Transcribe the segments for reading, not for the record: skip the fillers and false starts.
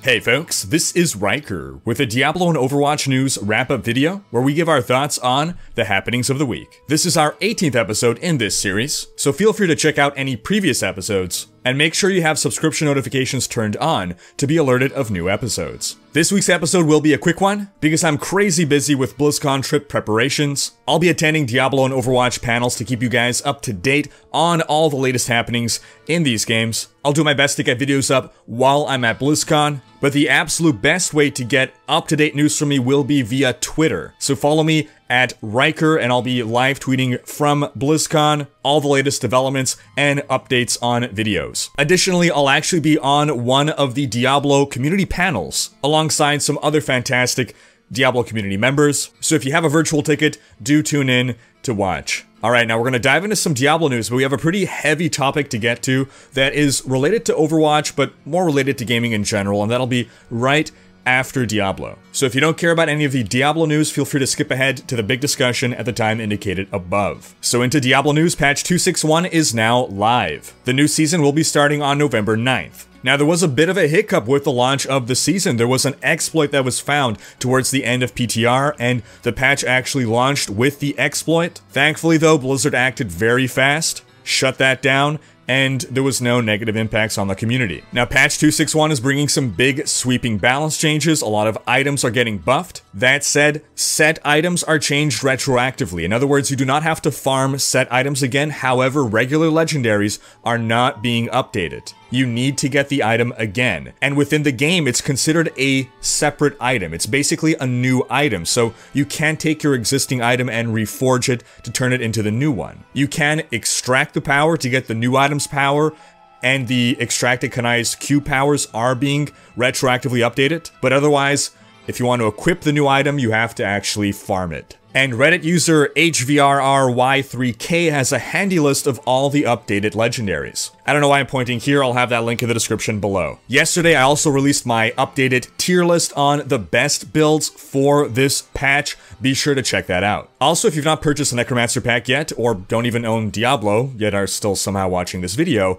Hey folks, this is Rhykker with a Diablo and Overwatch news wrap-up video where we give our thoughts on the happenings of the week. This is our 18th episode in this series, so feel free to check out any previous episodes, and make sure you have subscription notifications turned on to be alerted of new episodes. This week's episode will be a quick one, because I'm crazy busy with BlizzCon trip preparations. I'll be attending Diablo and Overwatch panels to keep you guys up to date on all the latest happenings in these games. I'll do my best to get videos up while I'm at BlizzCon, but the absolute best way to get up-to-date news from me will be via Twitter. So follow me at Rhykker, and I'll be live tweeting from BlizzCon all the latest developments and updates on videos. Additionally, I'll actually be on one of the Diablo community panels alongside some other fantastic Diablo community members. So if you have a virtual ticket, do tune in to watch. Alright, now we're going to dive into some Diablo news, but we have a pretty heavy topic to get to that is related to Overwatch, but more related to gaming in general, and that'll be right after Diablo. So if you don't care about any of the Diablo news, feel free to skip ahead to the big discussion at the time indicated above. So into Diablo news, patch 261 is now live. The new season will be starting on November 9th. Now, there was a bit of a hiccup with the launch of the season. There was an exploit that was found towards the end of PTR, and the patch actually launched with the exploit. Thankfully, though, Blizzard acted very fast, shut that down, and there was no negative impacts on the community. Now, patch 261 is bringing some big sweeping balance changes. A lot of items are getting buffed. That said, set items are changed retroactively. In other words, you do not have to farm set items again. However, regular legendaries are not being updated. You need to get the item again. And within the game, it's considered a separate item. It's basically a new item, so you can't take your existing item and reforge it to turn it into the new one. You can extract the power to get the new item's power, and the extracted Kanai's Q powers are being retroactively updated, but otherwise, if you want to equip the new item, you have to actually farm it. And Reddit user HVRRY3K has a handy list of all the updated legendaries. I don't know why I'm pointing here, I'll have that link in the description below. Yesterday, I also released my updated tier list on the best builds for this patch. Be sure to check that out. Also, if you've not purchased a Necromancer pack yet, or don't even own Diablo, yet are still somehow watching this video,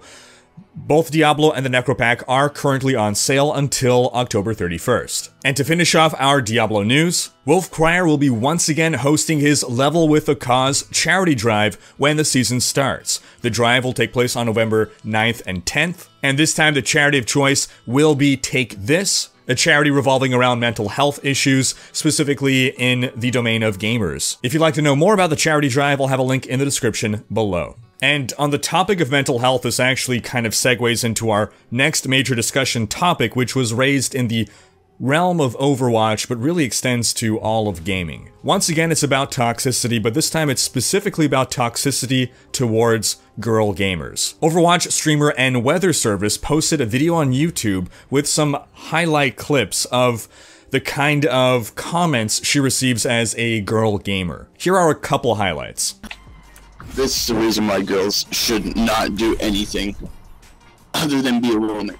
both Diablo and the Necro Pack are currently on sale until October 31st. And to finish off our Diablo news, Wolfcrier will be once again hosting his Level with a Cause charity drive when the season starts. The drive will take place on November 9th and 10th, and this time the charity of choice will be Take This, a charity revolving around mental health issues, specifically in the domain of gamers. If you'd like to know more about the charity drive, I'll have a link in the description below. And on the topic of mental health, this actually kind of segues into our next major discussion topic, which was raised in the realm of Overwatch, but really extends to all of gaming. Once again, it's about toxicity, but this time it's specifically about toxicity towards girl gamers. Overwatch streamer and weather service posted a video on YouTube with some highlight clips of the kind of comments she receives as a girl gamer. Here are a couple highlights. This is the reason why girls should not do anything other than be a woman.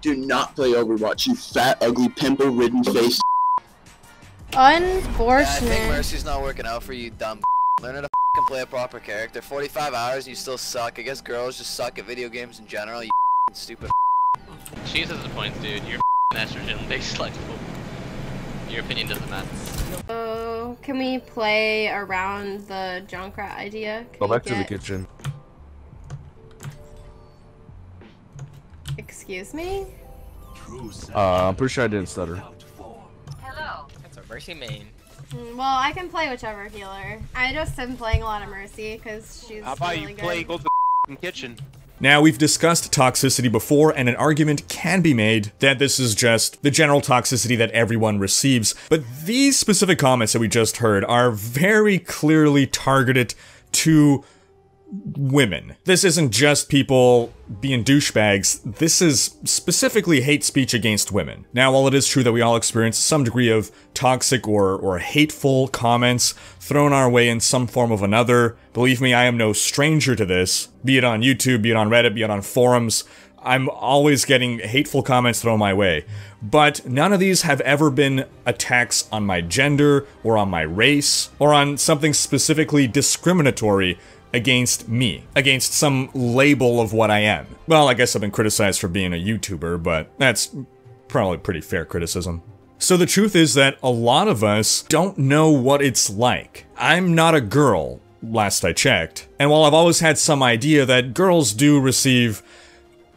Do not play Overwatch, you fat, ugly, pimple-ridden face. Unfortunate. Yeah, I think Mercy's not working out for you, dumb. Learn how to play a proper character. 45 hours and you still suck. I guess girls just suck at video games in general, you stupid. She's at the point, dude. You're estrogen-based, like, your opinion doesn't matter. So, can we play around the Junkrat idea? Go back to the kitchen. Excuse me? I'm pretty sure I didn't stutter. Hello. That's a Mercy main. Well, I can play whichever healer. I just am playing a lot of Mercy because she's How about really you play good. go to the kitchen? Now, we've discussed toxicity before, and an argument can be made that this is just the general toxicity that everyone receives, but these specific comments that we just heard are very clearly targeted to women. This isn't just people being douchebags, this is specifically hate speech against women. Now, while it is true that we all experience some degree of toxic or hateful comments thrown our way in some form of another, believe me, I am no stranger to this, be it on YouTube, be it on Reddit, be it on forums. I'm always getting hateful comments thrown my way, but none of these have ever been attacks on my gender, or on my race, or on something specifically discriminatory against me, against some label of what I am. Well, I guess I've been criticized for being a YouTuber, but that's probably pretty fair criticism. So the truth is that a lot of us don't know what it's like. I'm not a girl, last I checked, and while I've always had some idea that girls do receive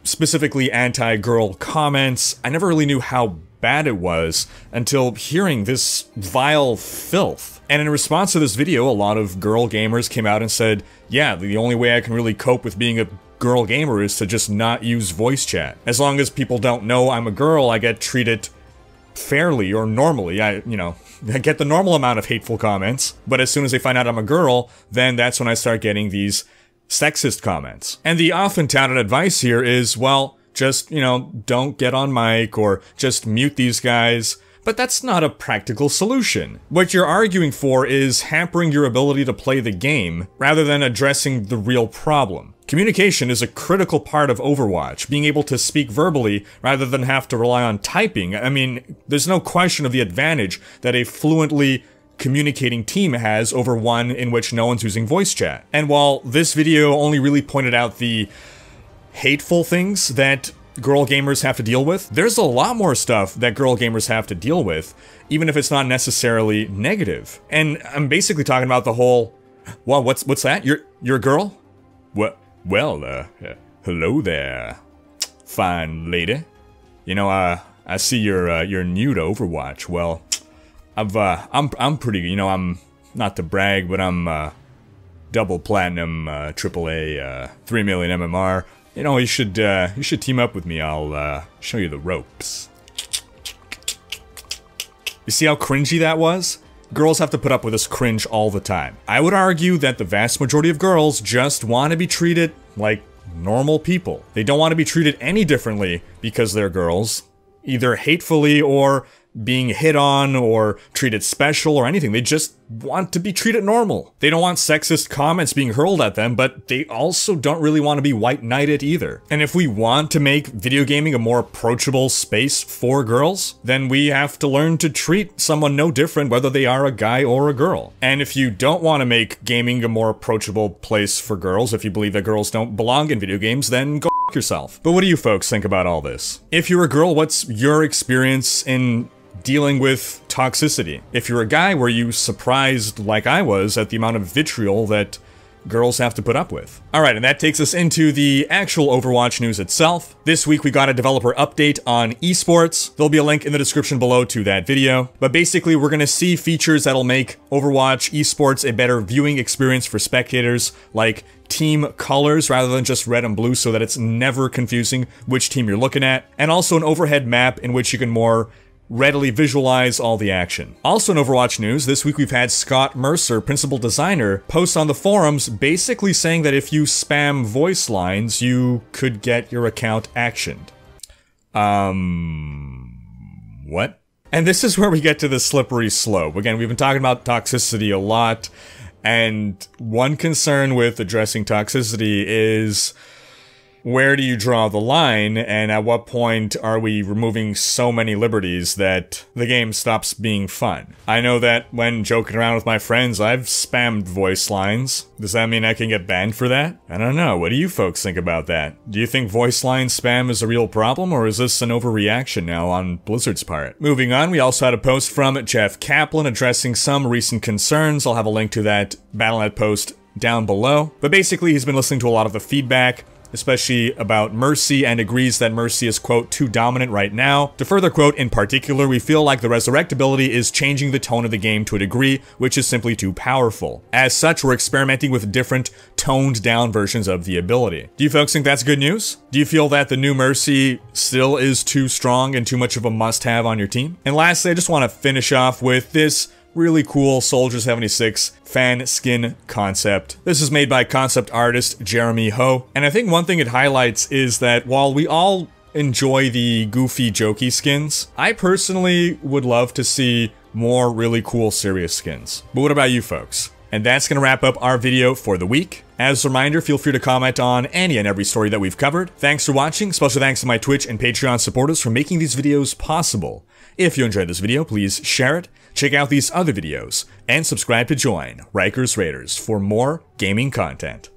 specifically anti-girl comments, I never really knew how bad it was until hearing this vile filth. And in response to this video, a lot of girl gamers came out and said, yeah, the only way I can really cope with being a girl gamer is to just not use voice chat. As long as people don't know I'm a girl, I get treated fairly or normally. I get the normal amount of hateful comments, but as soon as they find out I'm a girl, then that's when I start getting these sexist comments. And the often touted advice here is, well, just, don't get on mic or just mute these guys. But that's not a practical solution. What you're arguing for is hampering your ability to play the game rather than addressing the real problem. Communication is a critical part of Overwatch, being able to speak verbally rather than have to rely on typing. I mean, there's no question of the advantage that a fluently communicating team has over one in which no one's using voice chat. And while this video only really pointed out the hateful things that girl gamers have to deal with, there's a lot more stuff that girl gamers have to deal with, even if it's not necessarily negative. And I'm basically talking about the whole, well, what's that? You're a girl? What? Well, hello there, fine lady. I see you're new to Overwatch. Well, I'm pretty, I'm not to brag, but I'm double platinum, AAA, 3 million MMR. You should team up with me. I'll show you the ropes. You see how cringy that was? Girls have to put up with this cringe all the time. I would argue that the vast majority of girls just want to be treated like normal people. They don't want to be treated any differently because they're girls, either hatefully or being hit on or treated special or anything. They just want to be treated normal. They don't want sexist comments being hurled at them, but they also don't really want to be white knighted either. And if we want to make video gaming a more approachable space for girls, then we have to learn to treat someone no different whether they are a guy or a girl. And if you don't want to make gaming a more approachable place for girls, if you believe that girls don't belong in video games, then go f yourself. But what do you folks think about all this? If you're a girl, what's your experience in dealing with toxicity? If you're a guy, were you surprised like I was at the amount of vitriol that girls have to put up with? Alright, and that takes us into the actual Overwatch news itself. This week we got a developer update on eSports. There'll be a link in the description below to that video. But basically we're gonna see features that'll make Overwatch eSports a better viewing experience for spectators, like team colors rather than just red and blue so that it's never confusing which team you're looking at, and also an overhead map in which you can more readily visualize all the action. Also in Overwatch news, this week we've had Scott Mercer, principal designer, post on the forums basically saying that if you spam voice lines, you could get your account actioned. What? And this is where we get to the slippery slope. Again, we've been talking about toxicity a lot, and one concern with addressing toxicity is, where do you draw the line, and at what point are we removing so many liberties that the game stops being fun? I know that when joking around with my friends, I've spammed voice lines. Does that mean I can get banned for that? I don't know. What do you folks think about that? Do you think voice line spam is a real problem, or is this an overreaction now on Blizzard's part? Moving on, we also had a post from Jeff Kaplan addressing some recent concerns. I'll have a link to that Battle.net post down below. But basically, he's been listening to a lot of the feedback, especially about Mercy, and agrees that Mercy is, quote, too dominant right now. To further quote, in particular, we feel like the resurrect ability is changing the tone of the game to a degree which is simply too powerful. As such, we're experimenting with different toned down versions of the ability. Do you folks think that's good news? Do you feel that the new Mercy still is too strong and too much of a must-have on your team? And lastly, I just want to finish off with this really cool Soldier 76 fan skin concept. This is made by concept artist Jeremy Ho, and I think one thing it highlights is that while we all enjoy the goofy, jokey skins, I personally would love to see more really cool, serious skins. But what about you folks? And that's gonna wrap up our video for the week. As a reminder, feel free to comment on any and every story that we've covered. Thanks for watching. Special thanks to my Twitch and Patreon supporters for making these videos possible. If you enjoyed this video, please share it, check out these other videos, and subscribe to join Rhykkers Raiders for more gaming content.